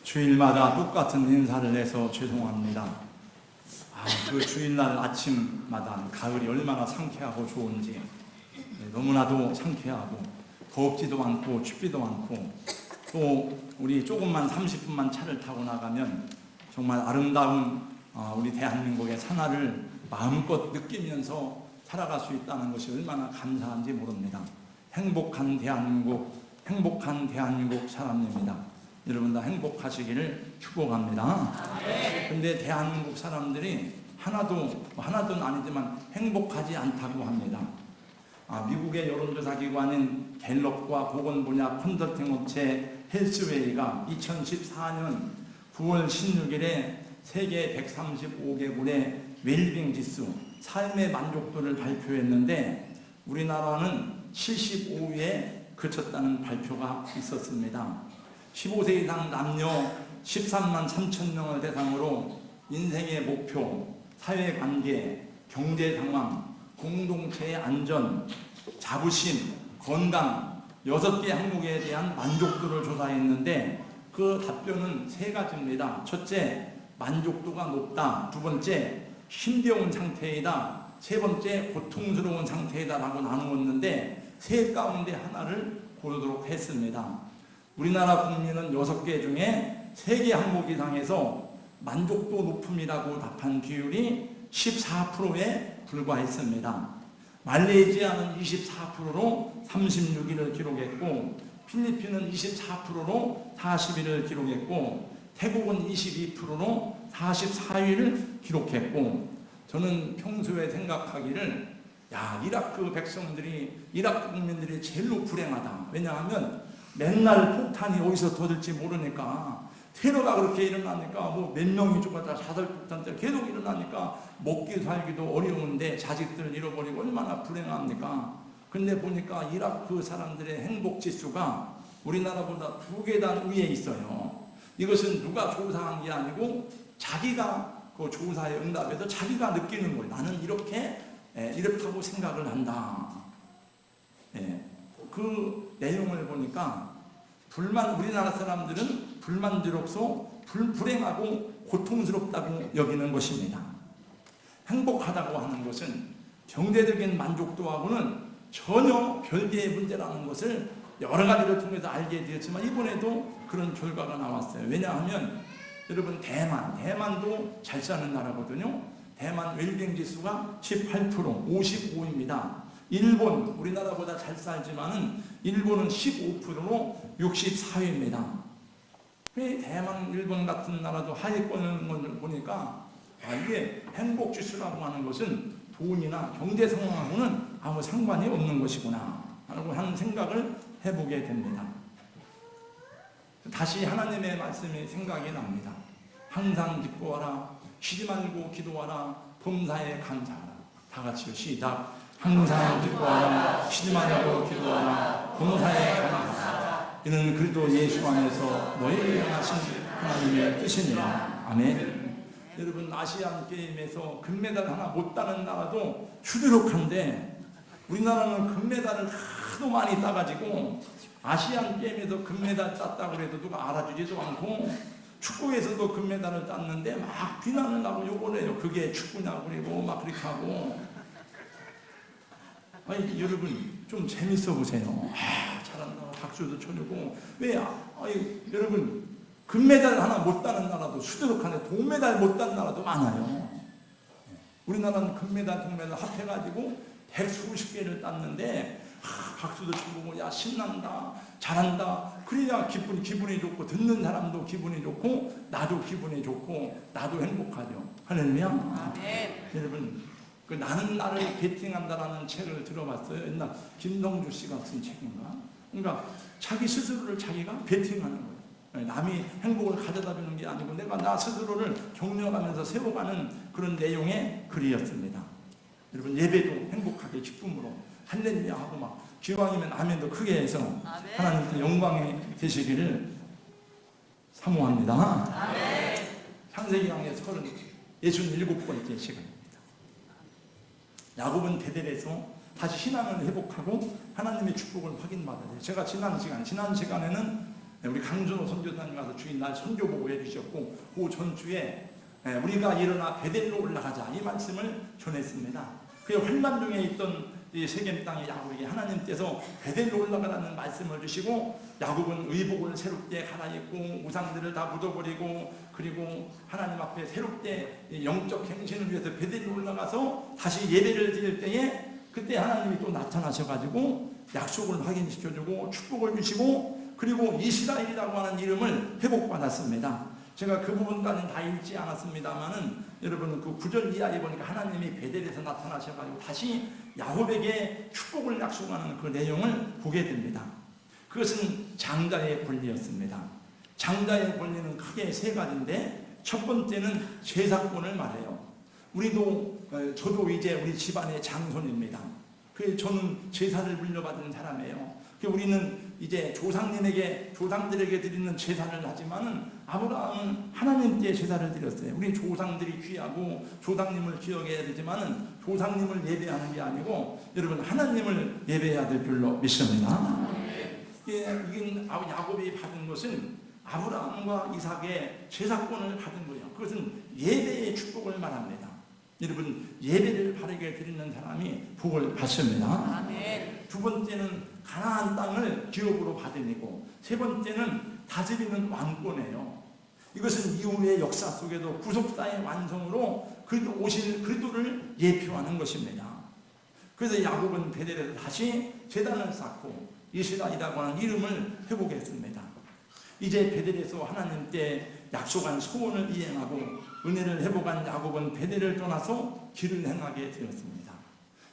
주일마다 똑같은 인사를 해서 죄송합니다. 그 주일날 아침마다 가을이 얼마나 상쾌하고 좋은지, 너무나도 상쾌하고 덥지도 않고 춥지도 않고, 또 우리 조금만 30분만 차를 타고 나가면 정말 아름다운 우리 대한민국의 산하를 마음껏 느끼면서 살아갈 수 있다는 것이 얼마나 감사한지 모릅니다. 행복한 대한민국 사람입니다. 여러분 다 행복하시기를 축복합니다. 근데 대한민국 사람들이 하나도 아니지만 행복하지 않다고 합니다. 미국의 여론조사 기관인 갤럽과 보건 분야 컨설팅 업체 헬스웨이가 2014년 9월 16일에 세계 135개국의 웰빙 지수, 삶의 만족도를 발표했는데 우리나라는 75위에 그쳤다는 발표가 있었습니다. 15세 이상 남녀 13만 3천 명을 대상으로 인생의 목표, 사회관계, 경제상황, 공동체의 안전, 자부심, 건강 6개 항목에 대한 만족도를 조사했는데 그 답변은 3가지입니다. 첫째, 만족도가 높다. 두 번째, 힘겨운 상태이다. 세 번째, 고통스러운 상태이다 라고 나누었는데 세 가운데 하나를 고르도록 했습니다. 우리나라 국민은 6개 중에 3개 항목 이상에서 만족도 높음이라고 답한 비율이 14%에 불과했습니다. 말레이시아는 24%로 36위를 기록했고, 필리핀은 24%로 40위를 기록했고, 태국은 22%로 44위를 기록했고, 저는 평소에 생각하기를 이라크 백성들이, 이라크 국민들이 제일로 불행하다. 왜냐하면 맨날 폭탄이 어디서 터질지 모르니까, 테러가 그렇게 일어나니까 몇 명이 죽었다 사설폭탄 때 계속 일어나니까 먹기 살기도 어려운데 자식들을 잃어버리고 얼마나 불행합니까? 근데 보니까 이라크 사람들의 행복지수가 우리나라보다 2계단 위에 있어요. 이것은 누가 조사한 게 아니고 자기가 그 조사에 응답해서 자기가 느끼는 거예요. 나는 이렇다고 생각을 한다. 그 내용을 보니까 우리나라 사람들은 불만족스럽고 불행하고 고통스럽다고 여기는 것입니다. 행복하다고 하는 것은 경제적인 만족도하고는 전혀 별개의 문제라는 것을 여러 가지를 통해서 알게 되었지만 이번에도 그런 결과가 나왔어요. 왜냐하면 여러분 대만도 잘 사는 나라거든요. 대만 웰빙 지수가 18%, 55입니다. 일본, 우리나라보다 잘 살지만은 일본은 15%로 64위입니다. 왜 대만, 일본 같은 나라도 하위권을 보니까 이게 행복지수라고 하는 것은 돈이나 경제 상황하고는 아무 상관이 없는 것이구나 라고 하는 생각을 해보게 됩니다. 다시 하나님의 말씀이 생각이 납니다. 항상 기뻐하라, 쉬지 말고 기도하라, 범사에 감사하라. 다 같이요, 시작. 항상 기뻐하라, 쉬지 말고 기도하라, 범사에 감사하라. 이는 그리스도 예수 안에서 너희를 향하신 하나님의 뜻이니라. 아멘. 여러분, 아시안 게임에서 금메달 하나 못 따는 나라도 추드룩한데 우리나라는 금메달을 하도 많이 따가지고 아시안 게임에서 금메달 땄다고 해도 누가 알아주지도 않고, 축구에서도 금메달을 땄는데 막 비난을 하고 욕을 해요. 그게 축구냐고 그리고 막 그렇게 하고. 여러분 좀 재밌어 보세요. 잘한다고 박수도 쳐주고. 왜? 여러분 금메달 하나 못 따는 나라도 수두룩한데 동메달 못 따는 나라도 많아요. 우리나라는 금메달, 동메달 합해가지고 100수십 개를 땄는데 박수도 쳐보고 신난다, 잘한다. 그래야 기분이 좋고 듣는 사람도 기분이 좋고 나도 기분이 좋고 나도 행복하죠. 할렐루야. 여러분 나는 나를 베팅한다라는 책을 들어봤어요. 옛날 김동주 씨가 쓴 책인가? 그러니까 자기 스스로를 자기가 베팅하는 거예요. 남이 행복을 가져다 주는 게 아니고 내가 나 스스로를 격려하면서 세워가는 그런 내용의 글이었습니다. 여러분 예배도 행복하게 기쁨으로 할렐루야 하고 막 기왕이면 아멘도 크게 해서 하나님께 영광이 되시기를 사모합니다. 창세기 강의 67번째 시간입니다. 야곱은 베델에서 다시 신앙을 회복하고 하나님의 축복을 확인받아야 돼요. 제가 지난 시간에는 우리 강준호 선교사님 와서 주인 날 선교 보고 해주셨고, 그 전주에 우리가 일어나 베델로 올라가자 이 말씀을 전했습니다. 그 환난 중에 있던 이 세겜 땅의 야곱에게 하나님께서 베델로 올라가라는 말씀을 주시고, 야곱은 의복을 새롭게 갈아입고 우상들을 다 묻어버리고, 그리고 하나님 앞에 새롭게 영적 행신을 위해서 베델로 올라가서 다시 예배를 드릴 때에, 그때 하나님이 또 나타나셔가지고 약속을 확인시켜주고 축복을 주시고, 그리고 이스라엘이라고 하는 이름을 회복받았습니다. 제가 그 부분까지는 다 읽지 않았습니다만은, 여러분 그 9절 이하에 보니까 하나님이 베델에서 나타나셔가지고 다시 야곱에게 축복을 약속하는 그 내용을 보게 됩니다. 그것은 장자의 권리였습니다. 장자의 권리는 크게 세 가지인데, 첫 번째는 제사권을 말해요. 저도 이제 우리 집안의 장손입니다. 저는 제사를 물려받은 사람이에요. 우리는 이제 조상들에게 드리는 제사를 하지만은, 아브라함은 하나님께 제사를 드렸어요. 우리 조상들이 귀하고 조상님을 기억해야 되지만은, 조상님을 예배하는 게 아니고 여러분 하나님을 예배해야 될 줄로 믿습니다. 야곱이 받은 것은 아브라함과 이삭의 제사권을 받은 거예요. 그것은 예배의 축복을 말합니다. 여러분 예배를 바르게 드리는 사람이 복을 받습니다. 아멘. 두 번째는 가나안 땅을 기업으로 받으니고, 세 번째는 다스리는 왕권이에요. 이것은 이후의 역사 속에도 구속사의 완성으로 오실 그리스도를 예표하는 것입니다. 그래서 야곱은 베델에서 다시 제단을 쌓고 이스라엘이라고 하는 이름을 회복했습니다. 이제 베델에서 하나님께 약속한 소원을 이행하고 은혜를 회복한 야곱은 베델을 떠나서 길을 행하게 되었습니다.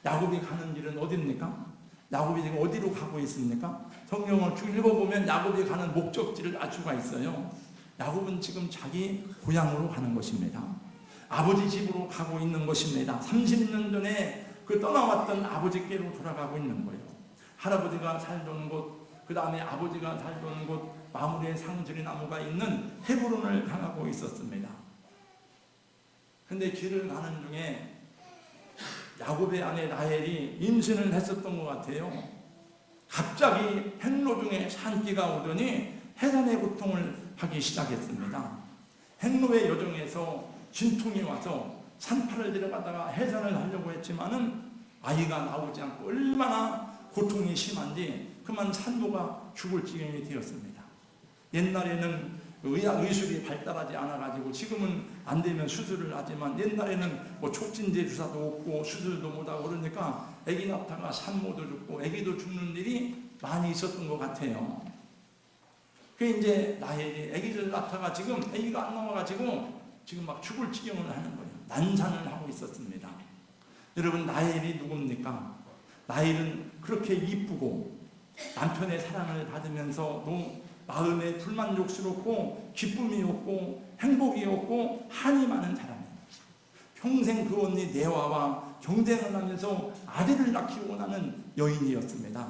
야곱이 가는 길은 어디입니까? 야곱이 지금 어디로 가고 있습니까? 성경을 쭉 읽어보면 야곱이 가는 목적지를 알 수가 있어요. 야곱은 지금 자기 고향으로 가는 것입니다. 아버지 집으로 가고 있는 것입니다. 30년 전에 그 떠나왔던 아버지께로 돌아가고 있는 거예요. 할아버지가 살던 곳, 그 다음에 아버지가 살던 곳, 마므레 상수리 나무가 있는 헤브론을 향하고 있었습니다. 근데 길을 가는 중에 야곱의 아내 라헬이 임신을 했었던 것 같아요. 갑자기 행로 중에 산기가 오더니 해산의 고통을 하기 시작했습니다. 행로의 여정에서 진통이 와서 산파를 데려가다가 해산을 하려고 했지만은 아이가 나오지 않고 얼마나 고통이 심한지 그만 산모가 죽을 지경이 되었습니다. 옛날에는 의술이 발달하지 않아가지고, 지금은 안 되면 수술을 하지만 옛날에는 촉진제 주사도 없고 수술도 못하고 그러니까 아기 낳다가 산모도 죽고 아기도 죽는 일이 많이 있었던 것 같아요. 이제 라헬이 아기를 낳다가 지금 아기가 안 나와가지고 지금 막 죽을 지경을 하는 거예요. 난산을 하고 있었습니다. 여러분 라헬이 누굽니까? 라헬은 그렇게 이쁘고 남편의 사랑을 받으면서도 마음에 불만족스럽고 기쁨이 없고 행복이 없고 한이 많은 사람이에요. 평생 그 언니 네와와 경쟁을 하면서 아들을 낳기 원하는 여인이었습니다.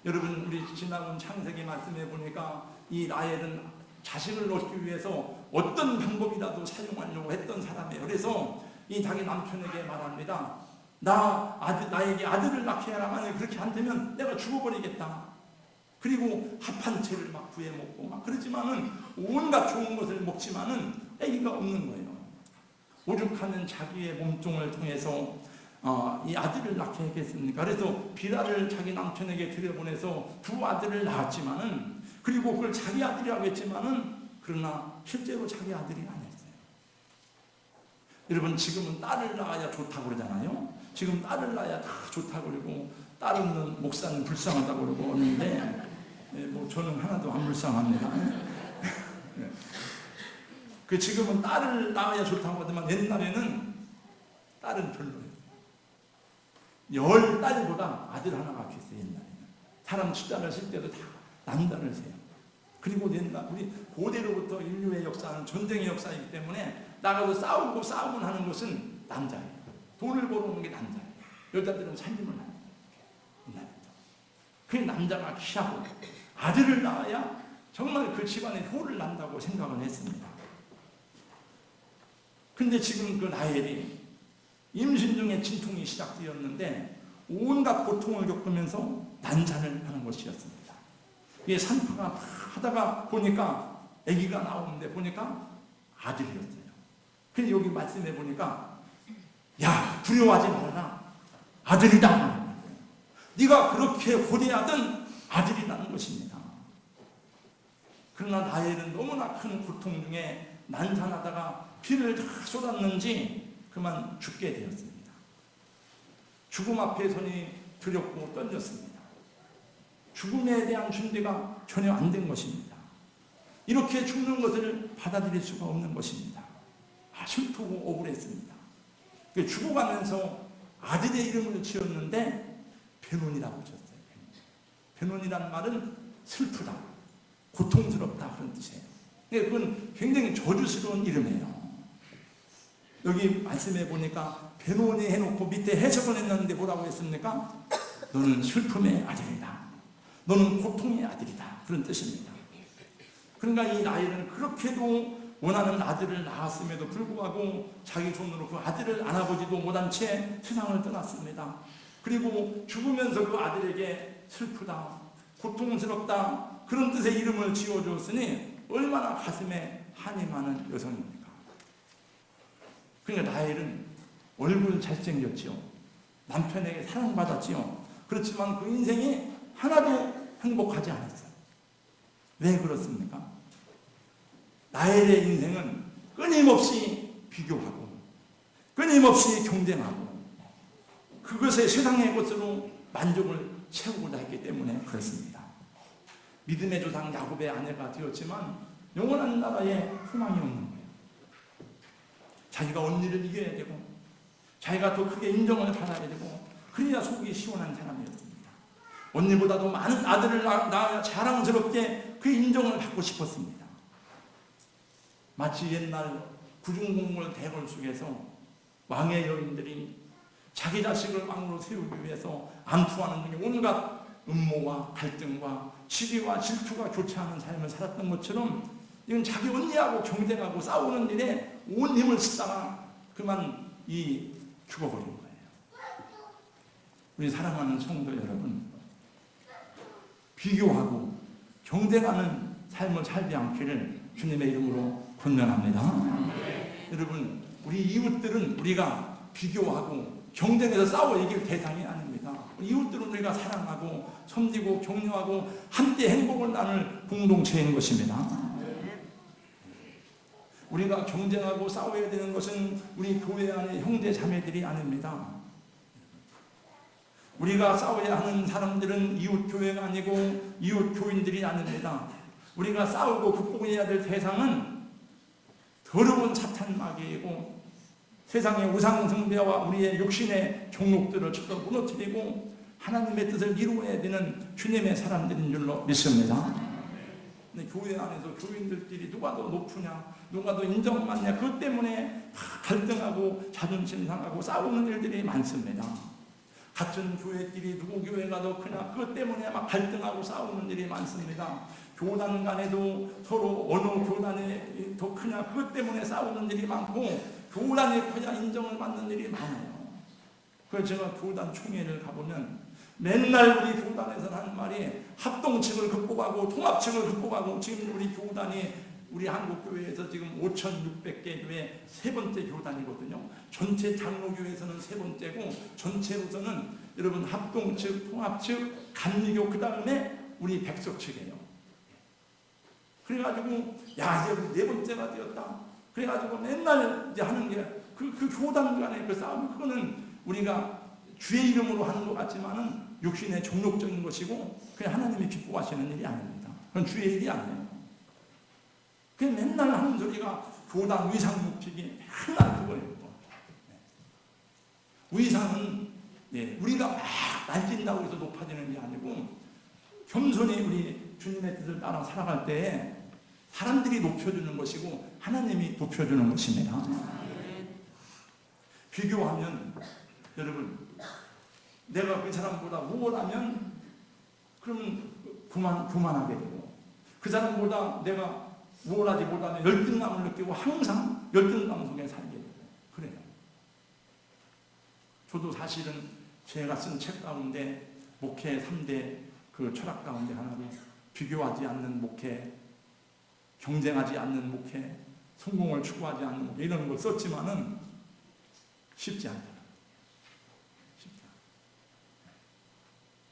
여러분 우리 지나온 창세기 말씀에 보니까 이 라헬은 자식을 얻기 위해서 어떤 방법이라도 사용하려고 했던 사람이에요. 그래서 이 자기 남편에게 말합니다. 나에게 아들을 낳게 하라. 만약에 그렇게 안 되면 내가 죽어버리겠다. 그리고 합한 채를 막 구해 먹고 막 그러지만은 온갖 좋은 것을 먹지만은 아기가 없는 거예요. 오죽하면 자기의 몸종을 통해서 이 아들을 낳게 했겠습니까? 그래서 비라를 자기 남편에게 들여보내서 두 아들을 낳았지만은, 그리고 그걸 자기 아들이라고 했지만은 그러나 실제로 자기 아들이 아니었어요. 여러분 지금은 딸을 낳아야 좋다고 그러잖아요. 지금 딸을 낳아야 다 좋다고 그러고 딸 없는 목사는 불쌍하다고 그러고 하는데, 저는 하나도 안 불쌍합니다. 지금은 딸을 낳아야 좋다고 하지만 옛날에는 딸은 별로예요. 10딸보다 아들 하나가 귀했어요. 옛날에는 사람 숫자를 쓸 때도 다 남자를 세요. 그리고 옛날 우리 고대로부터 인류의 역사는 전쟁의 역사이기 때문에 나가서 싸우고 하는 것은 남자예요. 돈을 벌어오는 게 남자예요. 여자들은 살림을 하는 거예요. 그 남자가 귀하고 아들을 낳아야 정말 그 집안에 효를 난다고 생각을 했습니다. 근데 지금 그 라헬이 임신 중에 진통이 시작되었는데 온갖 고통을 겪으면서 난산을 하는 것이었습니다. 이게 산파가 하다가 보니까 아기가 나오는데 보니까 아들이었어요. 근데 여기 말씀해 보니까 야, 두려워하지 말아라. 아들이다. 네가 그렇게 고대하던 아들이라는 것입니다. 그러나 라헬은 너무나 큰 고통 중에 난산하다가 피를 다 쏟았는지 그만 죽게 되었습니다. 죽음 앞에 손이 두렵고 떨렸습니다. 죽음에 대한 준비가 전혀 안 된 것입니다. 이렇게 죽는 것을 받아들일 수가 없는 것입니다. 슬프고 억울했습니다. 죽어가면서 아들의 이름을 지었는데 베논이라고 지었어요. 베논이라는 말은 슬프다, 고통스럽다 그런 뜻이에요. 그건 굉장히 저주스러운 이름이에요. 여기 말씀해 보니까 베논이 해놓고 밑에 해석을 했는데 뭐라고 했습니까? 너는 슬픔의 아들이다. 너는 고통의 아들이다. 그런 뜻입니다. 그러니까 이 라헬은 그렇게도 원하는 아들을 낳았음에도 불구하고 자기 손으로 그 아들을 안아보지도 못한 채 세상을 떠났습니다. 그리고 죽으면서 그 아들에게 슬프다, 고통스럽다 그런 뜻의 이름을 지어주었으니 얼마나 가슴에 한이 많은 여성입니까? 그러니까 라헬은 얼굴 잘생겼지요. 남편에게 사랑받았지요. 그렇지만 그 인생이 하나도 행복하지 않았어요. 왜 그렇습니까? 라헬의 인생은 끊임없이 비교하고 끊임없이 경쟁하고 그것에 세상의 것으로 만족을 채우고자 했기 때문에 그렇습니다. 믿음의 조상 야곱의 아내가 되었지만 영원한 나라에 소망이 없는 거예요. 자기가 언니를 이겨야 되고 자기가 더 크게 인정을 받아야 되고 그래야 속이 시원한 사람이었습니다. 언니보다도 많은 아들을 낳아 자랑스럽게 그 인정을 받고 싶었습니다. 마치 옛날 구중공물 대궐 속에서 왕의 여인들이 자기 자식을 왕으로 세우기 위해서 암투하는 중에 온갖 음모와 갈등과 시기와 질투가 좋지 않은 삶을 살았던 것처럼 이건 자기 언니하고 경쟁하고 싸우는 일에 온 힘을 쓰다가 그만 죽어버린 거예요. 우리 사랑하는 성도 여러분, 비교하고 경쟁하는 삶을 살지 않기를 주님의 이름으로 권면합니다. 여러분, 우리 이웃들은 우리가 비교하고 경쟁해서 싸워 이길 대상이 아닙니다. 이웃들은 우리가 사랑하고 섬기고 격려하고 함께 행복을 나눌 공동체인 것입니다. 우리가 경쟁하고 싸워야 되는 것은 우리 교회 안의 형제 자매들이 아닙니다. 우리가 싸워야 하는 사람들은 이웃 교회가 아니고 이웃 교인들이 아닙니다. 우리가 싸우고 극복해야 될 대상은 더러운 사탄 마귀이고 세상의 우상 숭배와 우리의 육신의 종록들을 쳐서 무너뜨리고 하나님의 뜻을 이루어야 되는 주님의 사람들인 줄로 믿습니다. 근데 교회 안에서 교인들끼리 누가 더 높으냐, 누가 더 인정받냐, 그것 때문에 갈등하고 자존심 상하고 싸우는 일들이 많습니다. 같은 교회끼리 누구 교회가 더 크냐, 그것 때문에 막 갈등하고 싸우는 일이 많습니다. 교단 간에도 서로 어느 교단이 더 크냐, 그것 때문에 싸우는 일이 많고 교단이 크냐 인정을 받는 일이 많아요. 그래서 제가 교단 총회를 가보면 맨날 우리 교단에서는 하는 말이 합동층을 극복하고 통합층을 극복하고 지금 우리 교단이 우리 한국교회에서 지금 5,600개 교회 세 번째 교단이거든요. 전체 장로교회에서는 세 번째고 전체로서는 여러분 합동측, 통합측, 감리교 그 다음에 우리 백석측이에요. 그래가지고 야 이제 우리 네 번째가 되었다. 그래가지고 맨날 이제 하는 게 그 교단 간의 그 싸움, 그거는 우리가 주의 이름으로 하는 것 같지만은 육신의 종록적인 것이고 그냥 하나님이 기뻐하시는 일이 아닙니다. 그건 주의 일이 아니에요. 그냥 맨날 하는 소리가 교단 위상 높이기, 맨날 그거예요. 위상은 우리가 막 날뛴다고 해서 높아지는 게 아니고 겸손히 우리 주님의 뜻을 따라 살아갈 때에 사람들이 높여주는 것이고 하나님이 높여주는 것입니다. 비교하면 여러분 내가 그 사람보다 우월하면 그러면 교만하게 되고 그 사람보다 내가 우월하지 못하면 열등감을 느끼고 항상 열등감 속에 살게 되고 그래요. 저도 사실은 제가 쓴 책 가운데 목회 3대 그 철학 가운데 하나로 비교하지 않는 목회, 경쟁하지 않는 목회, 성공을 추구하지 않는 목회, 이런 걸 썼지만은 쉽지 않다. 쉽지 않다.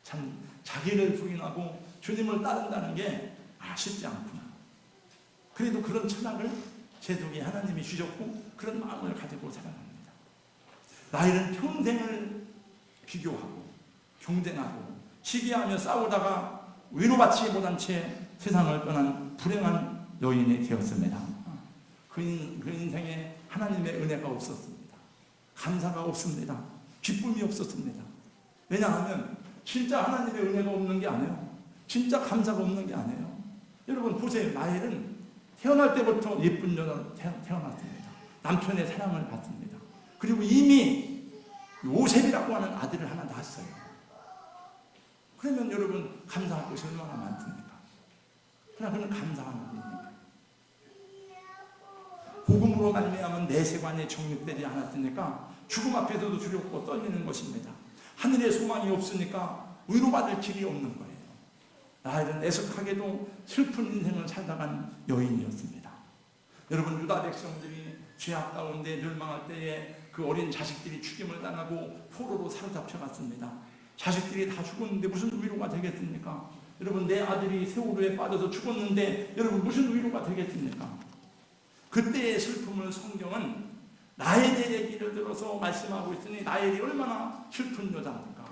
참 자기를 부인하고 주님을 따른다는 게 쉽지 않구나. 그래도 그런 철학을 제독이 하나님이 주셨고 그런 마음을 가지고 살아갑니다. 나이는 평생을 비교하고 경쟁하고 시기하며 싸우다가 위로받지 못한 채 세상을 떠난 불행한 여인이 되었습니다. 그 인생에 하나님의 은혜가 없었습니다. 감사가 없습니다. 기쁨이 없었습니다. 왜냐하면 진짜 하나님의 은혜가 없는 게 아니에요. 진짜 감사가 없는 게 아니에요. 여러분 보세요. 라헬은 태어날 때부터 예쁜 여자로 태어났습니다. 남편의 사랑을 받습니다. 그리고 이미 요셉이라고 하는 아들을 하나 낳았어요. 그러면 여러분 감사할 것이 얼마나 많습니까? 그러나 그는 감사하는 일입니다. 복음으로 말미암은 내세관이 정립되지 않았으니까 죽음 앞에서도 두렵고 떨리는 것입니다. 하늘에 소망이 없으니까 위로받을 길이 없는 거예요. 라헬은 애석하게도 슬픈 인생을 살다간 여인이었습니다. 여러분 유다 백성들이 죄악 가운데 멸망할 때에 그 어린 자식들이 죽임을 당하고 포로로 사로잡혀갔습니다. 자식들이 다 죽었는데 무슨 위로가 되겠습니까? 여러분 내 아들이 세월호에 빠져서 죽었는데 여러분 무슨 위로가 되겠습니까? 그때의 슬픔을 성경은 라헬의 얘기를 들어서 말씀하고 있으니 라헬이 얼마나 슬픈 여자입니까?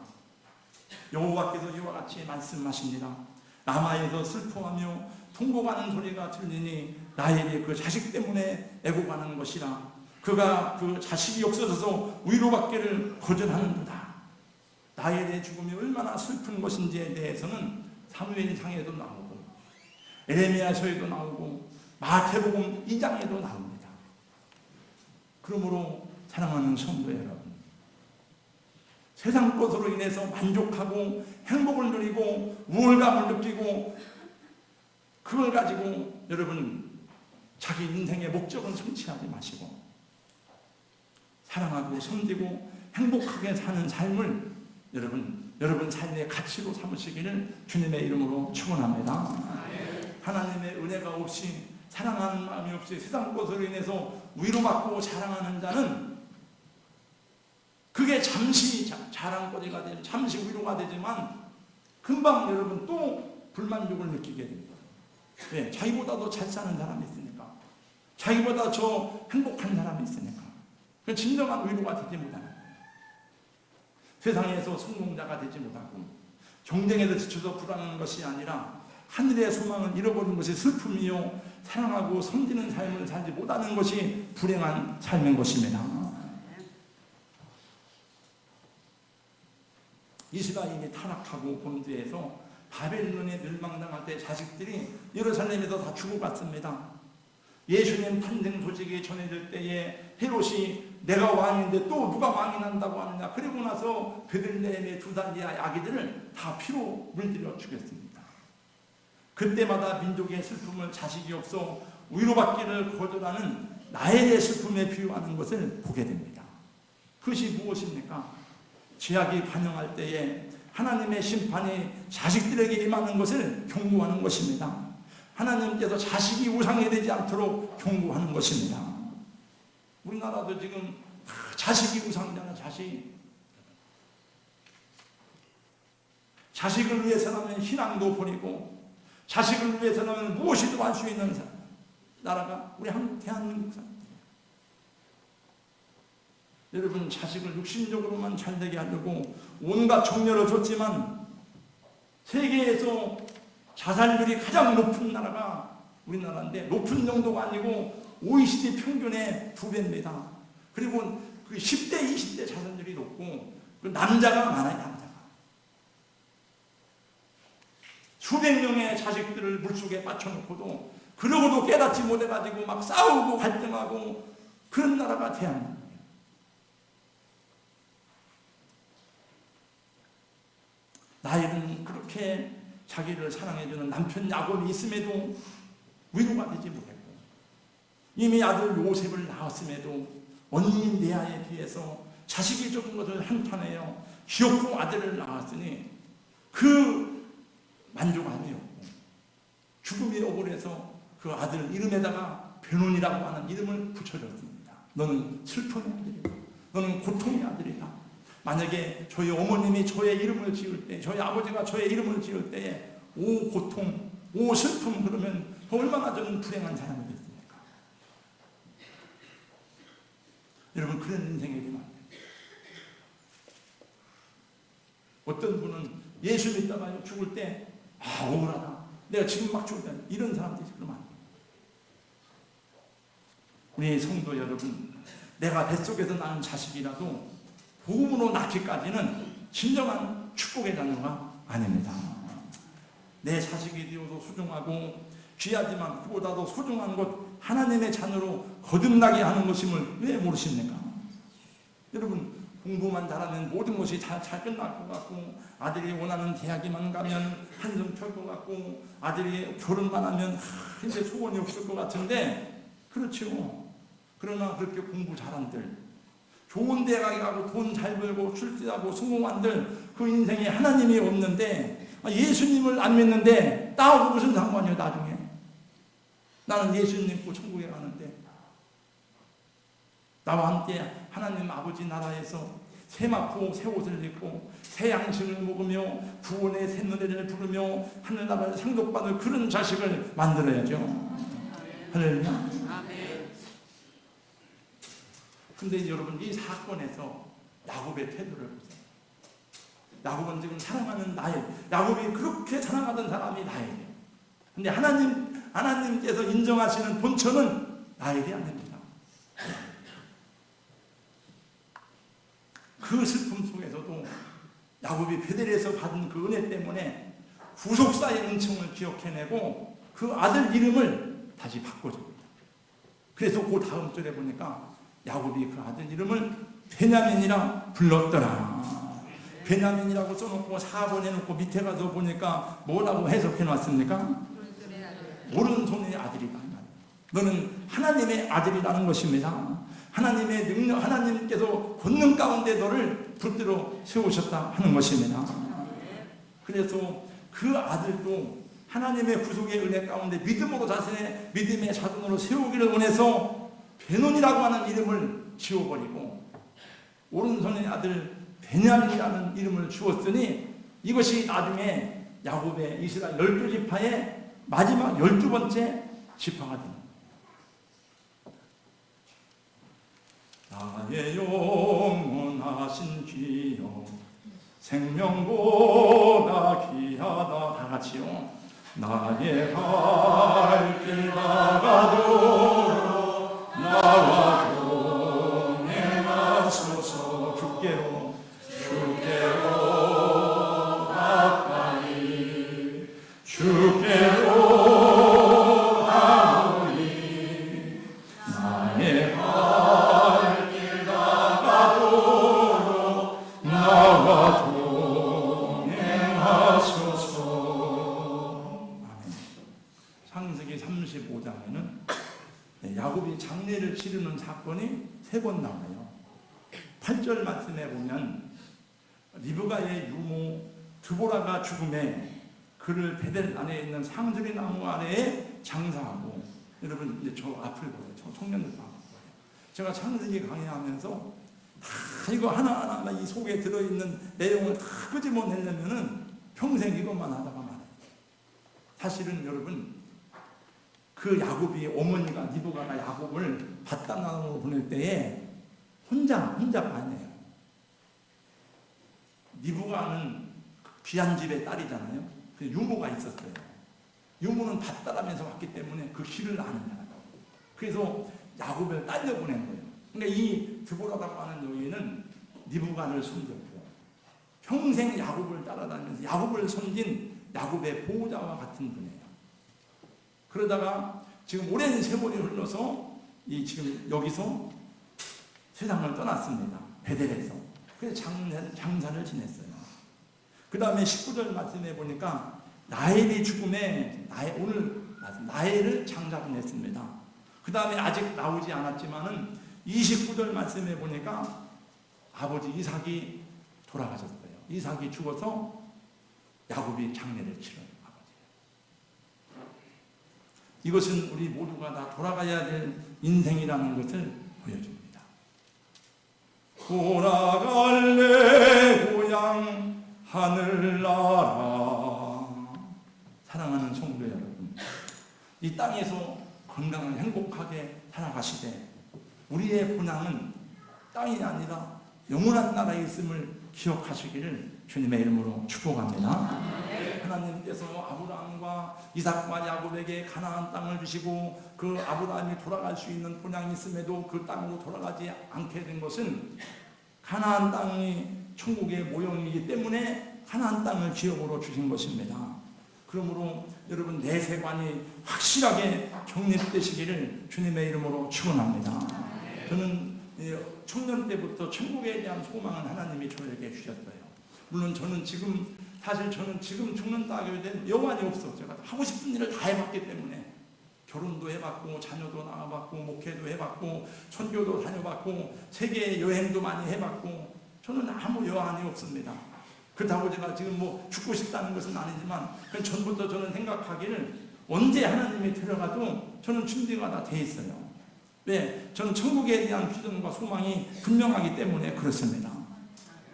여호와께서 이와 같이 말씀하십니다. 라마에서 슬퍼하며 통곡하는 소리가 들리니 라헬이 그 자식 때문에 애곡하는 것이라. 그가 그 자식이 없어져서 위로받기를 거절하는도다. 라헬의 죽음이 얼마나 슬픈 것인지에 대해서는 사무엘상에도 나오고 에레미야서에도 나오고 마태복음 2장에도 나옵니다. 그러므로 사랑하는 성도 여러분, 세상 것으로 인해서 만족하고 행복을 누리고 우월감을 느끼고 그걸 가지고 여러분 자기 인생의 목적은 성취하지 마시고 사랑하고 섬기고 행복하게 사는 삶을 여러분 삶의 가치로 삼으시기를 주님의 이름으로 축원합니다. 하나님의 은혜가 없이 사랑하는 마음이 없이 세상 것으로 인해서 위로받고 자랑하는 자는 그게 잠시 자랑거리가 되면 잠시 위로가 되지만 금방 여러분 또 불만족을 느끼게 됩니다. 네, 자기보다 더 잘 사는 사람이 있으니까, 자기보다 더 행복한 사람이 있으니까 그 진정한 위로가 되지 못하는 거예요. 세상에서 성공자가 되지 못하고 경쟁에서 지쳐서 불안한 것이 아니라 하늘의 소망을 잃어버린 것이 슬픔이요 사랑하고 섬기는 삶을 살지 못하는 것이 불행한 삶인 것입니다. 이스라엘이 타락하고 본주에서 바벨론에 멸망당할 때 자식들이 예루살렘에서 다 죽어갔습니다. 예수님 탄생 소식이 전해질 때에 헤롯이 내가 왕인데 또 누가 왕이 난다고 하느냐. 그리고 나서 베들레헴의 2살 이하 아기들을 다 피로 물들여 죽였습니다. 그때마다 민족의 슬픔을 자식이 없어 위로받기를 거절하는 나의 슬픔에 비유하는 것을 보게 됩니다. 그것이 무엇입니까? 죄악이 반영할 때에 하나님의 심판이 자식들에게 임하는 것을 경고하는 것입니다. 하나님께서 자식이 우상이 되지 않도록 경고하는 것입니다. 우리나라도 지금 자식이 우상이잖아요. 자식을 위해서라면 신앙도 버리고 자식을 위해서라면 무엇이든 할 수 있는 나라가 우리 대한민국. 여러분 자식을 육신적으로만 잘되게 하려고 온갖 정열을 줬지만 세계에서 자살률이 가장 높은 나라가 우리나라인데 높은 정도가 아니고 OECD 평균의 2배입니다. 그리고 그 10대, 20대 자살률이 높고 그 남자가 많아요. 남자가. 수백 명의 자식들을 물속에 빠쳐놓고도 그러고도 깨닫지 못해가지고 막 싸우고 갈등하고 그런 나라가 대한민국. 라헬은 그렇게 자기를 사랑해주는 남편 야곱이 있음에도 위로가 되지 못했고 이미 아들 요셉을 낳았음에도 언니 레아에 비해서 자식이 적은 것을 한탄해요. 기어코 아들을 낳았으니 그 만족함이 없고 죽음이 억울해서 그 아들 이름에다가 베논이라고 하는 이름을 붙여줬습니다. 너는 슬픔의 아들이다. 너는 고통의 아들이다. 만약에 저희 어머님이 저의 이름을 지을 때, 저희 아버지가 저의 이름을 지을 때에 오 고통, 오 슬픔 그러면 얼마나 저는 불행한 사람이 됐습니까? 여러분, 그런 인생이 되면 안 돼요. 어떤 분은 예수 믿다가 죽을 때 억울하다. 내가 지금 막 죽을 때 이런 사람들이 그러면 안 돼요. 우리 성도 여러분, 내가 뱃속에서 낳은 자식이라도 복음으로 낳기까지는 진정한 축복의 자녀가 아닙니다. 내 자식이 되어도 소중하고 귀하지만 그보다도 소중한 것 하나님의 자녀로 거듭나게 하는 것임을 왜 모르십니까? 여러분, 공부만 잘하면 모든 것이 잘 끝날 것 같고, 아들이 원하는 대학에만 가면 한숨 펼 것 같고, 아들이 결혼만 하면 이제 소원이 없을 것 같은데, 그렇죠. 그러나 그렇게 공부 잘한들, 좋은 대학에 가고 돈 잘 벌고 출세하고 성공한들, 그 인생에 하나님이 없는데, 예수님을 안 믿는데 나하고 무슨 상관이에요? 나중에 나는 예수님 믿고 천국에 가는데, 나와 함께 하나님 아버지 나라에서 새 맞고 새 옷을 입고 새 양식을 먹으며 구원의 새 노래를 부르며 하늘나라를 상속받을 그런 자식을 만들어야죠. 할렐루야. 근데 여러분, 이 사건에서 야곱의 태도를 보세요. 야곱은 지금 사랑하는 야곱이 그렇게 사랑하던 사람이 나에게. 근데 하나님께서 인정하시는 본처는 나에게 아닙니다. 그 슬픔 속에서도 야곱이 베델에서 받은 그 은혜 때문에 구속사의 은총을 기억해내고 그 아들 이름을 다시 바꿔줍니다. 그래서 그 다음 절에 보니까 야곱이 그 아들 이름을 베냐민이라 불렀더라. 베냐민이라고 써놓고 4번 해놓고 밑에 가서 보니까 뭐라고 해석해 놨습니까? 오른손의 아들이다. 너는 하나님의 아들이라는 것입니다. 하나님의 능력, 하나님께서 권능 가운데 너를 붙들어 세우셨다 하는 것입니다. 그래서 그 아들도 하나님의 구속의 은혜 가운데 믿음으로 자신의 믿음의 자손으로 세우기를 원해서 베논이라고 하는 이름을 지워버리고 오른손의 아들 베냐민이라는 이름을 주었으니, 이것이 나중에 야곱의 이스라엘 12지파의 마지막 12번째 지파가 됩니다. 나의 영원하신 주여, 생명보다 귀하다. 다 같이요. 나의 갈 길 나가도록 나와 동행하소서. 주께로 가까이 주께로 가오니 나의 갈 길 나가도록 나와 동행하소서. 창세기 35장에는 야곱이 장례를 치르는 사건이 3번 나와요. 8절 말씀에 보면 리브가의 유모 드보라가 죽음에 그를 베델 안에 있는 상수리 나무 아래에 장사하고, 여러분 이제 저 앞을 보세요. 저 청년들 앞을 보세요. 제가 창세기 강의하면서 다 이거 하나하나 이 속에 들어있는 내용을 다 끄집어내려면은 평생 이것만 하다가 말아요. 사실은 여러분, 그 야곱이, 어머니가 리브가가 야곱을 밧단나무로 보낼 때에 혼자가 아니에요. 리브가는 귀한 집의 딸이잖아요. 유모가 있었어요. 유모는 밭다라면서 왔기 때문에 그 길을 아는 거예요. 그래서 야곱을 딸려 보낸 거예요. 그러니까 이 드보라라고 하는 여인은 리브가를 섬겼고 평생 야곱을 따라다니면서 야곱을 섬긴 야곱의 보호자와 같은 분이에요. 그러다가 지금 오랜 세월이 흘러서 지금 여기서 세상을 떠났습니다. 베델에서. 그래서 장사를 지냈어요. 그 다음에 19절 말씀해 보니까 라헬이 죽음에 오늘 라헬을 장사를 했습니다. 그 다음에 아직 나오지 않았지만은 29절 말씀해 보니까 아버지 이삭이 돌아가셨어요. 이삭이 죽어서 야곱이 장례를 치른 아버지예요. 이것은 우리 모두가 다 돌아가야 될 인생이라는 것을 보여줍니다. 돌아갈래 고향 하늘나라. 사랑하는 성도 여러분, 이 땅에서 건강하게 행복하게 살아가시되 우리의 본향은 땅이 아니라 영원한 나라에 있음을 기억하시기를 주님의 이름으로 축복합니다. 하나님께서 아브라함과 이삭과 야곱에게 가나안 땅을 주시고 그 아브라함이 돌아갈 수 있는 본향이 있음에도 그 땅으로 돌아가지 않게 된 것은 가나안 땅이 천국의 모형이기 때문에 가나안 땅을 기업으로 주신 것입니다. 그러므로 여러분 내세관이 확실하게 정립되시기를 주님의 이름으로 축원합니다. 저는 청년 때부터 천국에 대한 소망은 하나님이 저에게 주셨어요. 물론 저는 지금 죽는다고 된 여관이 없어. 제가 하고 싶은 일을 다 해봤기 때문에 결혼도 해봤고 자녀도 낳아봤고 목회도 해봤고 선교도 다녀봤고 세계 여행도 많이 해봤고 저는 아무 여한이 없습니다. 그렇다고 제가 지금 죽고 싶다는 것은 아니지만 전부터 저는 생각하기를 언제 하나님이 데려가도 저는 준비가 다 돼 있어요. 왜? 저는 천국에 대한 비전과 소망이 분명하기 때문에 그렇습니다.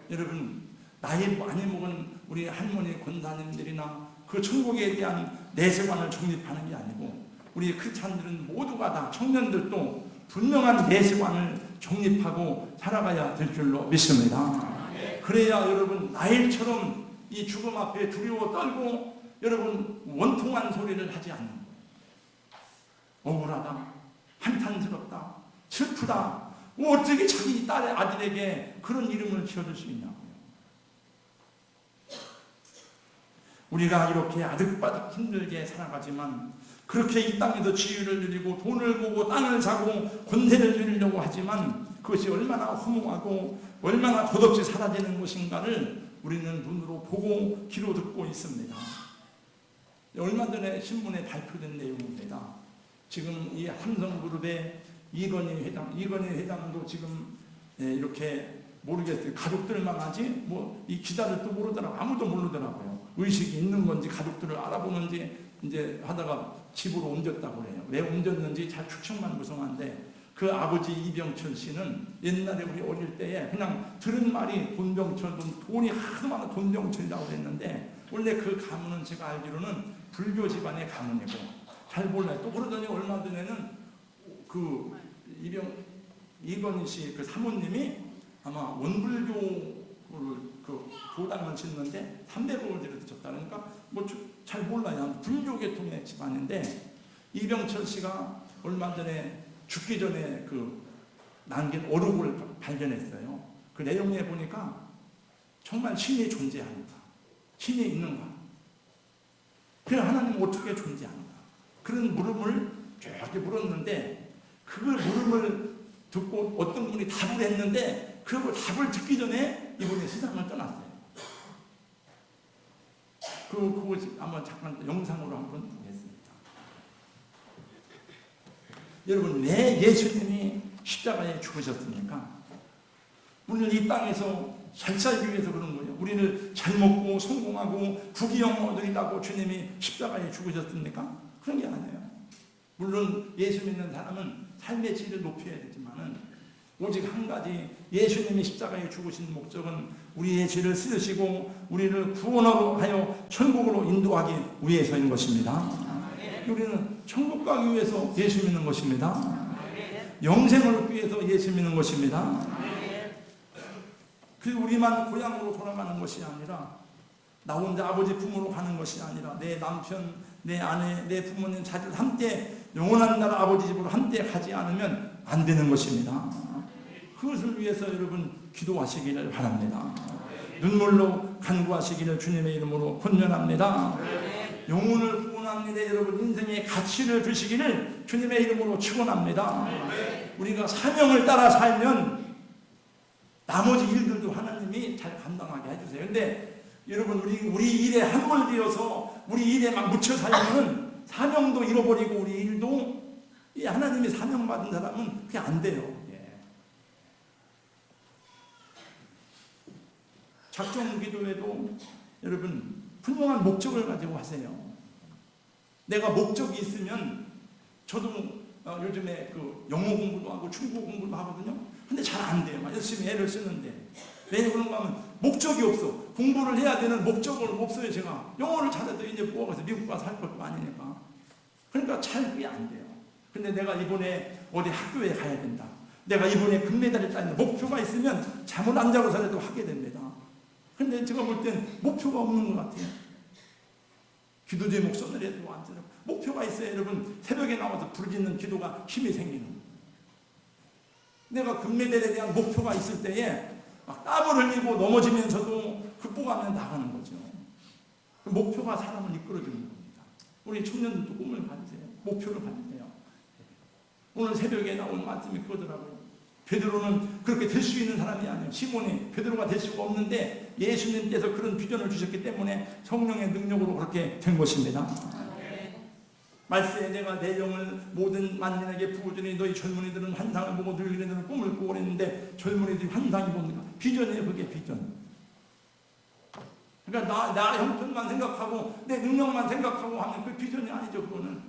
여러분 나이 많이 먹은 우리 할머니 권사님들이나 그 천국에 대한 내세관을 정립하는 게 아니고 우리 크리스찬들은 모두가 다 청년들도 분명한 내세관을 정립하고 살아가야 될 줄로 믿습니다. 그래야 여러분 나일처럼 이 죽음 앞에 두려워 떨고 여러분 원통한 소리를 하지 않는 억울하다, 한탄스럽다, 슬프다 어떻게 자기 딸의 아들에게 그런 이름을 지어줄 수 있냐고요. 우리가 이렇게 아득바득 힘들게 살아가지만 그렇게 이 땅에서 지위를 누리고 돈을 보고 땅을 사고 권세를 누리려고 하지만 그것이 얼마나 허무하고 얼마나 덧없이 사라지는 것인가를 우리는 눈으로 보고 귀로 듣고 있습니다. 얼마 전에 신문에 발표된 내용입니다. 지금 이 삼성그룹의 이건희 회장도 지금 이렇게 모르겠어요. 가족들만 하지 이 기자를 또 모르더라고요. 아무도 모르더라고요. 의식이 있는 건지 가족들을 알아보는지 이제 하다가 집으로 옮겼다고 그래요. 왜 옮겼는지 잘 추측만 무성한데 그 아버지 이병철 씨는 옛날에 우리 어릴 때에 그냥 들은 말이 돈병철, 돈이 하도 많아 돈병철이라고 그랬는데 원래 그 가문은 제가 알기로는 불교 집안의 가문이고 잘 몰라요. 또 그러더니 얼마 전에는 그 이건희 씨 그 사모님이 아마 원불교를 그 교당을 짓는데 300억을 들여줬다. 그러니까 잘 몰라요. 불교 계통의 집안인데 이병철 씨가 얼마 전에 죽기 전에 그 남긴 어록을 발견했어요. 그 내용에 보니까 정말 신이 존재하는가, 신이 있는가, 그 하나님 어떻게 존재하는가 그런 물음을 저렇게 물었는데 그 물음을 듣고 어떤 분이 답을 했는데 그 답을 듣기 전에 이분이 세상을 떠났어요. 그거 아마 잠깐 영상으로 한번 보겠습니다. 여러분 왜 예수님이 십자가에 죽으셨습니까? 우리는 이 땅에서 잘 살기 위해서 그런 거예요. 우리를 잘 먹고 성공하고 부귀영 얻으리라고 주님이 십자가에 죽으셨습니까? 그런 게 아니에요. 물론 예수 믿는 사람은 삶의 질을 높여야 되지만은 오직 한 가지 예수님이 십자가에 죽으신 목적은 우리의 죄를 씻으시고 우리를 구원하러 하여 천국으로 인도하기 위해서인 것입니다. 우리는 천국 가기 위해서 예수 믿는 것입니다. 영생을 얻기 위해서 예수 믿는 것입니다. 그 우리만 고향으로 돌아가는 것이 아니라 나 혼자 아버지 품으로 가는 것이 아니라 내 남편, 내 아내, 내 부모님, 자들 함께 영원한 나라 아버지 집으로 함께 가지 않으면 안 되는 것입니다. 그것을 위해서 여러분 기도하시기를 바랍니다. 눈물로 간구하시기를 주님의 이름으로 권면합니다. 영혼을 구원하는 데 여러분 인생의 가치를 주시기를 주님의 이름으로 축원합니다. 우리가 사명을 따라 살면 나머지 일들도 하나님이 잘 감당하게 해주세요. 그런데 여러분 우리 일에 함몰되어서 우리 일에 막 묻혀 살면 사명도 잃어버리고 우리 일도 하나님이 사명받은 사람은 그게 안 돼요. 작정 기도에도 여러분 분명한 목적을 가지고 하세요. 내가 목적이 있으면 저도 요즘에 그 영어 공부도 하고 중국어 공부도 하거든요. 근데 잘 안 돼요. 열심히 애를 쓰는데. 왜 그런가 하면 목적이 없어. 공부를 해야 되는 목적은 없어요. 제가 영어를 잘해도 이제 뭐가 미국 가서 할 것도 아니니까. 그러니까 잘 그게 안 돼요. 근데 내가 이번에 어디 학교에 가야 된다. 내가 이번에 금메달을 따는 목표가 있으면 잠을 안 자고서라도 하게 됩니다. 근데 제가 볼 땐 목표가 없는 것 같아요. 기도 제목 써내려도 안 되는 목표가 있어요. 여러분 새벽에 나와서 부르짖는 기도가 힘이 생기는 거예요. 내가 금메달에 대한 목표가 있을 때에 막 땀을 흘리고 넘어지면서도 극복하며 나가는 거죠. 그 목표가 사람을 이끌어주는 겁니다. 우리 청년들도 꿈을 가지세요. 목표를 가지세요. 오늘 새벽에 나온 말씀이 그거더라고요. 베드로는 그렇게 될 수 있는 사람이 아니에요. 시몬이 베드로가 될 수가 없는데 예수님께서 그런 비전을 주셨기 때문에 성령의 능력으로 그렇게 된 것입니다. 말세에 내가 내 영을 모든 만민에게 부어주니 너희 젊은이들은 환상을 보고 늙은이들은 꿈을 꾸고 그랬는데 젊은이들이 환상이 뭡니까? 비전이에요. 그게 비전. 그러니까 나 형편만 생각하고 내 능력만 생각하고 하면 그 비전이 아니죠. 그거는.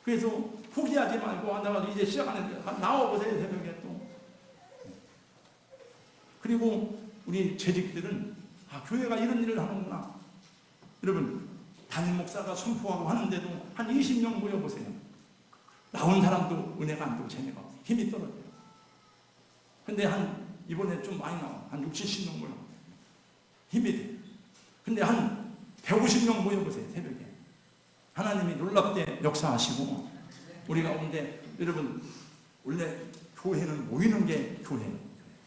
그래서 포기하지 말고 나가서 이제 시작하는데 나와보세요. 새벽에 또. 그리고 우리 재직들은 교회가 이런 일을 하는구나. 여러분 담임 목사가 선포하고 하는데도 한 20명 모여보세요. 나온 사람도 은혜가 안 되고 재미가 없어요. 힘이 떨어져요. 근데 이번에 좀 많이 나와. 한 60, 70명 모여. 힘이 돼요. 근데 한 150명 모여보세요. 새벽에. 하나님이 놀랍게 역사하시고 우리 가운데 여러분 원래 교회는 모이는 게 교회예요.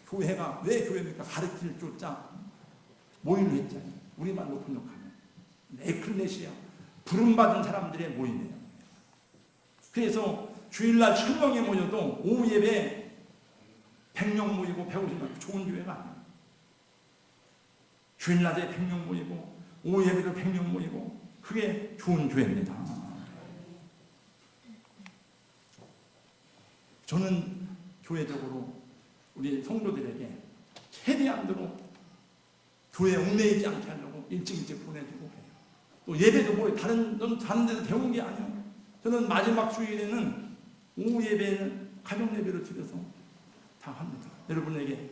교회가 왜 교회입니까? 가르칠 줄자 모이는 했잖아요. 우리말로 번역하면 에클레시아 부름받은 사람들의 모임이에요. 그래서 주일날 1000명이 모여도 오후 예배 100명 모이고 150명 좋은 교회가 아니에요. 주일날에 100명 모이고 오후 예배도 100명 모이고 그게 좋은 교회입니다. 저는 교회적으로 우리 성도들에게 최대한으로 교회에 얽매이지 않게 하려고 일찍 보내주고 해요. 또 예배도 다른 데서 배운 게 아니에요. 저는 마지막 주일에는 오후 예배는 가정 예배를 드려서 다 합니다. 여러분에게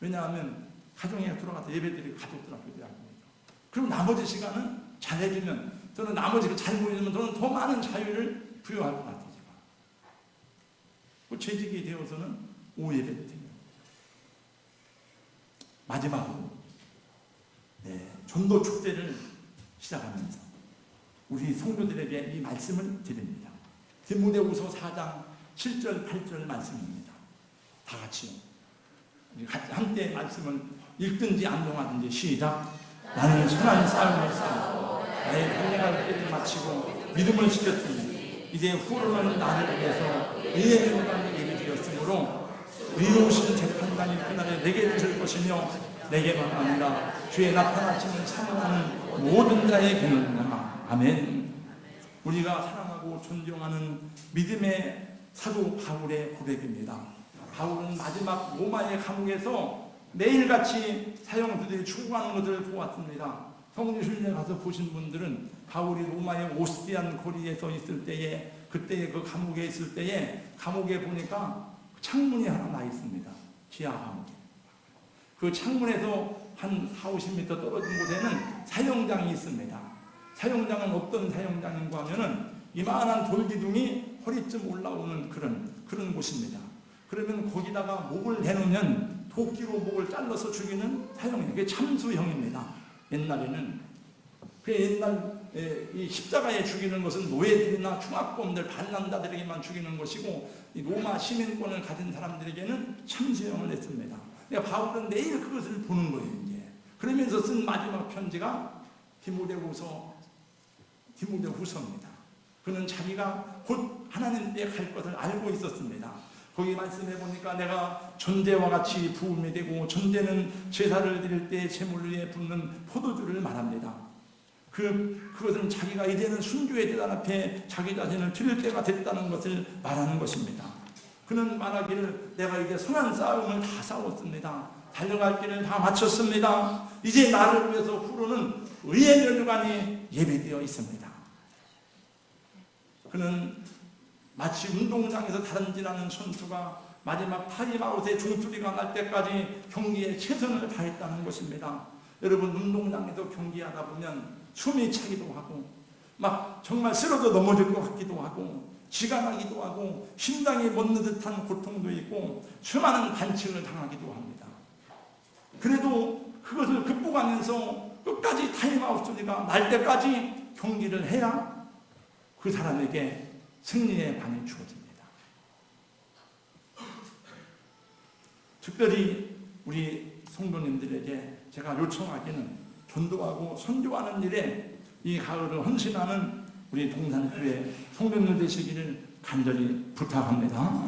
왜냐하면 가정에 들어가서 예배드리고 가족들하고 예배하고 그리고 나머지 시간은 잘 해주면 저는 나머지 잘 모이면 저는 더 많은 자유를 부여할 것 같아요. 재직이 되어서는 오후 예배를 드립니다. 마지막으로 전도 축제를 시작하면서 우리 성도들에게 이 말씀을 드립니다. 디모데후서 4장 7절 8절 말씀입니다. 다 같이요. 우리 함께 말씀을 읽든지 암송하든지 시작. 나는 선한 싸움을 싸우고 나의 달려갈 때를 마치고 믿음을 지켰으니 이제 후로는 나를 위해서 의의 명단을 예비되었으므로 의로우신 재판관이 그날에 내게 줄 것이며 내게만 아니라 주의 나타나심을 사모하는 모든 자에게는가. 아멘. 우리가 사랑하고 존경하는 믿음의 사도 바울의 고백입니다. 바울은 마지막 로마의 감옥에서 매일같이 사형들이 추구하는 것을 보았습니다. 성지순례 가서 보신 분들은 바울이 로마의 오스티안 거리에서 있을 때에 그때의 그 감옥에 있을 때에 감옥에 보니까 창문이 하나 나 있습니다. 지하 감옥에. 그 창문에서 한 40, 50m 떨어진 곳에는 사형장이 있습니다. 사형장은 어떤 사형장인가 하면은 이만한 돌기둥이 허리쯤 올라오는 그런 곳입니다. 그러면 거기다가 목을 대놓으면 도끼로 목을 잘라서 죽이는 사형이에요. 그게 참수형입니다. 옛날에는. 그 옛날 이 십자가에 죽이는 것은 노예들이나 중압범들, 반란자들에게만 죽이는 것이고 이 로마 시민권을 가진 사람들에게는 참수형을 냈습니다. 그러니까 바울은 매일 그것을 보는 거예요. 이제. 그러면서 쓴 마지막 편지가 디모데후서입니다. 그는 자기가 곧 하나님께 갈 것을 알고 있었습니다. 거기 말씀해 보니까 내가 전제와 같이 부음이 되고, 전제는 제사를 드릴 때 제물 위에 붓는 포도주를 말합니다. 그것은 자기가 이제는 순교의 제단 앞에 자기 자신을 드릴 때가 됐다는 것을 말하는 것입니다. 그는 말하기를 내가 이제 선한 싸움을 다 싸웠습니다. 달려갈 길을 다 마쳤습니다. 이제 나를 위해서 후로는 의의 면류관이 예비되어 있습니다. 그는 마치 운동장에서 다름질하는 선수가 마지막 타임아웃의 종소리가 날 때까지 경기에 최선을 다했다는 것입니다. 여러분, 운동장에서 경기하다 보면 숨이 차기도 하고 막 정말 쓰러져 넘어질 것 같기도 하고 쥐가 나기도 하고 심장이 멎는 듯한 고통도 있고 수많은 반칙을 당하기도 합니다. 그래도 그것을 극복하면서 끝까지 타임아웃 소리가 날 때까지 경기를 해야 그 사람에게 승리의 관이 주어집니다. 특별히 우리 성도님들에게 제가 요청하기는 전도하고 선교하는 일에 이 가을을 헌신하는 우리 동산교회 성도님들 되시기를 간절히 부탁합니다.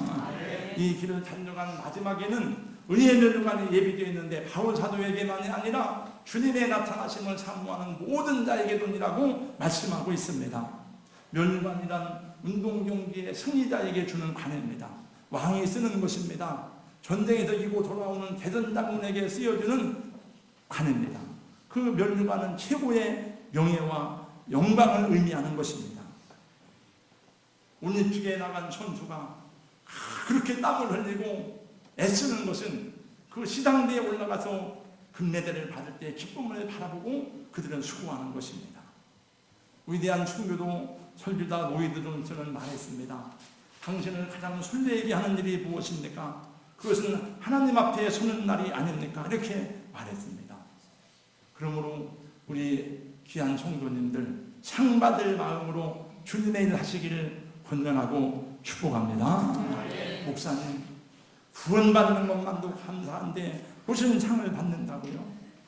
이 길을 달려간 마지막에는 의의 면류관이 예비되어 있는데 바울 사도에게만이 아니라 주님의 나타나심을 사모하는 모든 자에게도니라고 말씀하고 있습니다. 면류관이란 운동 경기의 승리자에게 주는 관입니다. 왕이 쓰는 것입니다. 전쟁에서 이기고 돌아오는 대전장군에게 쓰여주는 관입니다. 그 면류관은 최고의 명예와 영광을 의미하는 것입니다. 올림픽에 나간 선수가 그렇게 땀을 흘리고 애쓰는 것은 그 시상대에 올라가서 금메달을 받을 때 기쁨을 바라보고 그들은 수고하는 것입니다. 위대한 충교도 설교자 로이드 존슨은 말했습니다. 당신을 가장 설레게 하는 일이 무엇입니까? 그것은 하나님 앞에 서는 날이 아닙니까? 이렇게 말했습니다. 그러므로 우리 귀한 성도님들 상 받을 마음으로 주님의 일 하시기를 권면하고 축복합니다. 목사님, 구원받는 것만도 감사한데 무슨 상을 받는다고요?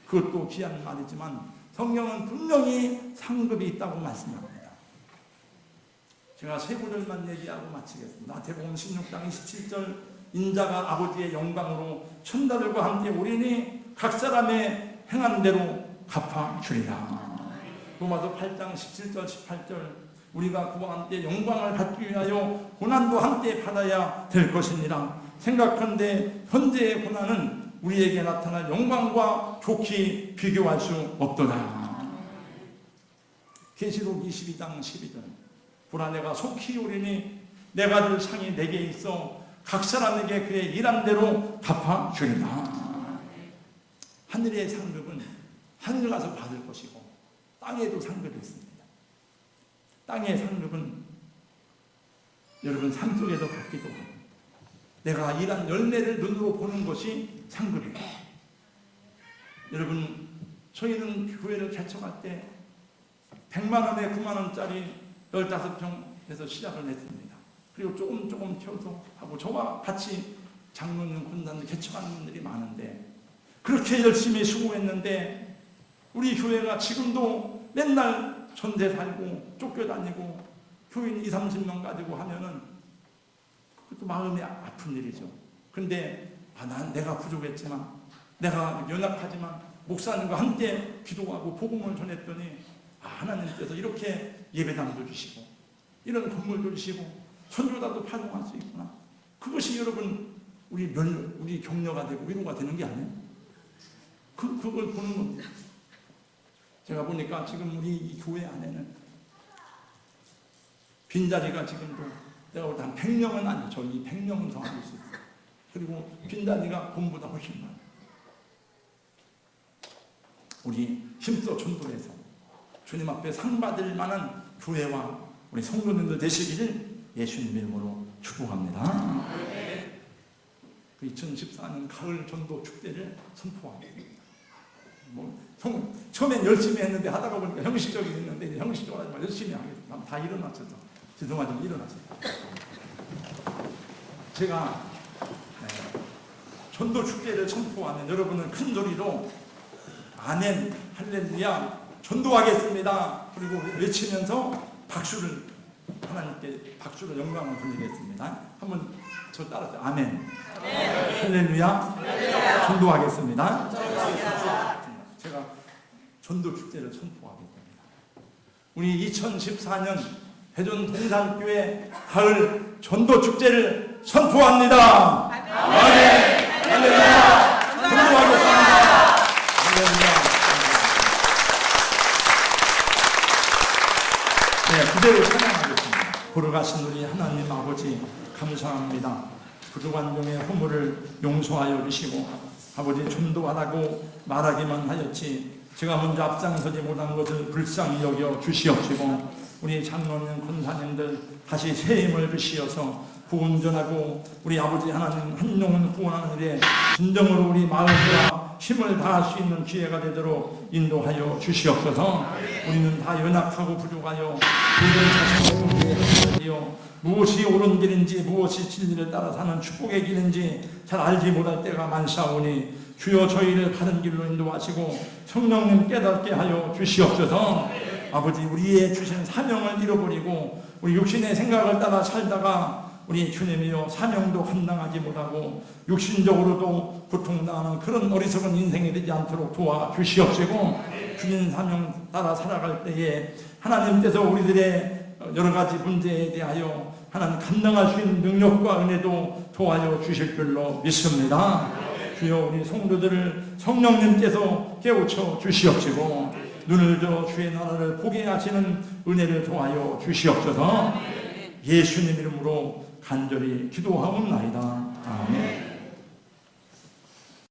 그것도 귀한 말이지만 성경은 분명히 상급이 있다고 말씀합니다. 제가 세 구절만 얘기하고 마치겠습니다. 마태복음 16장 27절 인자가 아버지의 영광으로 천사들과 함께 오리니 각 사람의 행한 대로 갚아주리라. 로마서 8장 17절 18절 우리가 그와 함께 영광을 받기 위하여 고난도 함께 받아야 될 것이니라. 생각한데 현재의 고난은 우리에게 나타날 영광과 좋게 비교할 수 없도다. 계시록 22장 12절 보라 내가 속히 오리니 내가 줄 상이 내게 있어 각 사람에게 그의 일한 대로 갚아주리라. 하늘의 상급은 하늘 가서 받을 것이고 땅에도 상급이 있습니다. 땅의 상급은 여러분 삶 속에서 받기도 하고 내가 일한 열매를 눈으로 보는 것이 상급입니다. 여러분 저희는 교회를 개척할 때 100만 원에 9만 원짜리 15평에서 시작을 했습니다. 그리고 조금 키워서 하고 저와 같이 장로님 군단을 개척하는 분들이 많은데 그렇게 열심히 수고했는데 우리 교회가 지금도 맨날 전세 살고 쫓겨다니고 교인 20-30명 가지고 하면은 그것도 마음이 아픈 일이죠. 근데 난 내가 부족했지만 내가 연약하지만 목사님과 함께 기도하고 복음을 전했더니 하나님께서 이렇게 예배당도 주시고 이런 건물도 주시고 선교사도 파송할 수 있구나. 그것이 여러분 우리 격려가 되고 위로가 되는 게 아니에요. 그걸 보는 겁니다. 제가 보니까 지금 우리 이 교회 안에는 빈자리가 지금도 내가 볼 때 한 100명은 아니죠. 저희 100명은 더 안 있어요. 그리고 빈자리가 봄보다 훨씬 많아요. 우리 힘써 전도해서 주님 앞에 상 받을 만한 교회와 우리 성도님들 되시기를 예수님 이름으로 축복합니다. 2014년 가을 전도 축제를 선포합니다. 처음엔 열심히 했는데 하다가 보니까 형식적이 있는데 이제 형식적으로 하지 말 열심히 하겠습니다. 다 일어났죠. 죄송하지만 일어났어요. 제가 전도 축제를 선포하면 여러분은 큰 소리로 아멘, 할렐루야, 전도하겠습니다. 그리고 외치면서 박수를 하나님께 박수로 영광을 돌리겠습니다. 한번 저 따라서 아멘, 할렐루야, 전도하겠습니다. 제가 전도 축제를 선포하겠습니다. 우리 2014년 회전 동산교회 가을 전도 축제를 선포합니다. 아멘, 할렐루야, 전도하겠습니다. 보러 가신 우리 하나님 아버지 감사합니다. 부족한 종의 허물을 용서하여 주시고 아버지 전도하라고 말하기만 하였지 제가 먼저 앞장서지 못한 것을 불쌍히 여겨 주시옵시고 우리 장로님 권사님들 다시 새 힘을 주시어서 복음 전하고 우리 아버지 하나님 한 영혼 구원하는 일에 진정으로 우리 마음과 힘을 다할 수 있는 기회가 되도록 인도하여 주시옵소서. 우리는 다 연약하고 부족하여 모든 자신의 문제에 무엇이 옳은 길인지 무엇이 진리를 따라 사는 축복의 길인지 잘 알지 못할 때가 많사오니 주여 저희를 바른 길로 인도하시고 성령님 깨닫게 하여 주시옵소서. 아버지 우리의 주신 사명을 잃어버리고 우리 육신의 생각을 따라 살다가 우리 주님이여 사명도 감당하지 못하고 육신적으로도 고통당하는 그런 어리석은 인생이 되지 않도록 도와주시옵시고 주님 사명 따라 살아갈 때에 하나님께서 우리들의 여러 가지 문제에 대하여 하나님 감당할 수 있는 능력과 은혜도 도와줘 주실 줄로 믿습니다. 주여 우리 성도들을 성령님께서 깨우쳐 주시옵시고 눈을 들어 주의 나라를 보게 하시는 은혜를 도와여 주시옵소서. 예수님 이름으로 간절히 기도하옵나이다. 아멘.